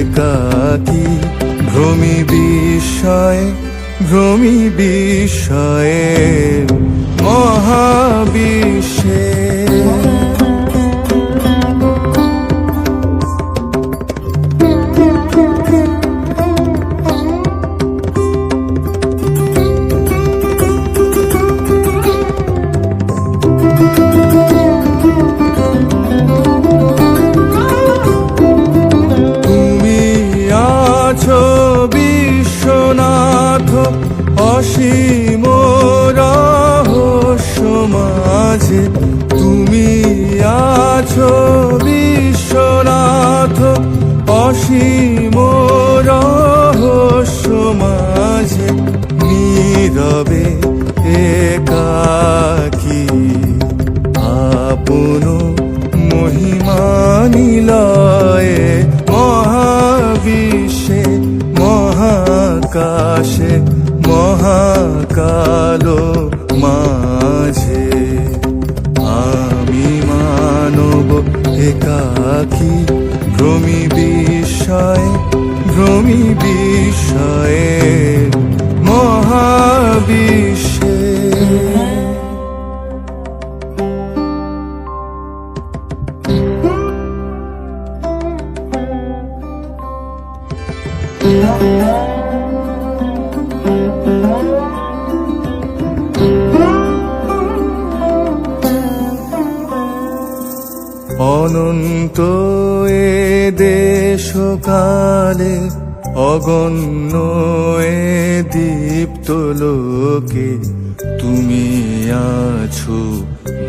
একাকী ভ্রমি বিস্ময়ে মহাবিশ্বে। বিশ্বনাথ অসীম রহস্য মাঝে, তুমি আছো বিশ্বনাথ অসীম রহস্য মাঝে, নীরবে একাকী আপন মহিমা নিলয়ে মহাবিশ্বে মহাকাশে মহাকালো মাঝে। আমি মানব একাকী ভ্রমি বিস্ময়ে মহাবিশ্বে। অনন্ত এ দেশকালে অগণ্য এ দীপ্ত লোকে, তুমি আছো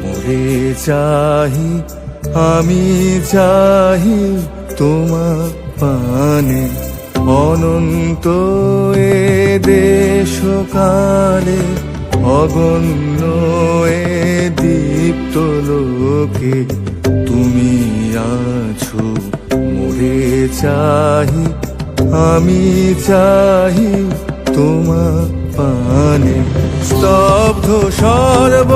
মোরে চাহি, আমি চাহি তোমার পানে। অনন্ত এ দেশকালে অগণ্য এ দীপ্ত লোকে, তুমি আছো মোরে চাহি, আমি চাহি তোমার পানে। স্তব্ধ সর্ব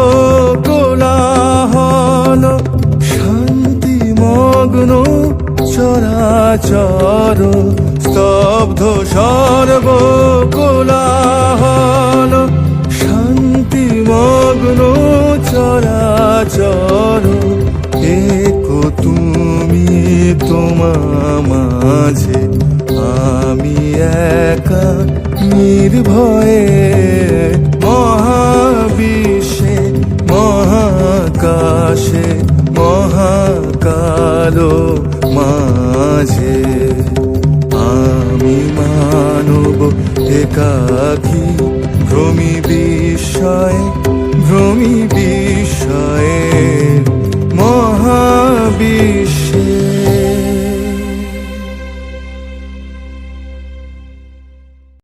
কোলাহল শান্তিমগ্ন চরাচর, স্তব্ধ সর্ব কোলাহল শান্তিমগ্ন চরাচর। একো তুমি তোমার মাঝে, আমি একা নির্ভয়ে মহাবিশ্বে মহাকাশে মহাকালো মাঝে। আমি মানব একাকী ভ্রমি বিস্ময়ে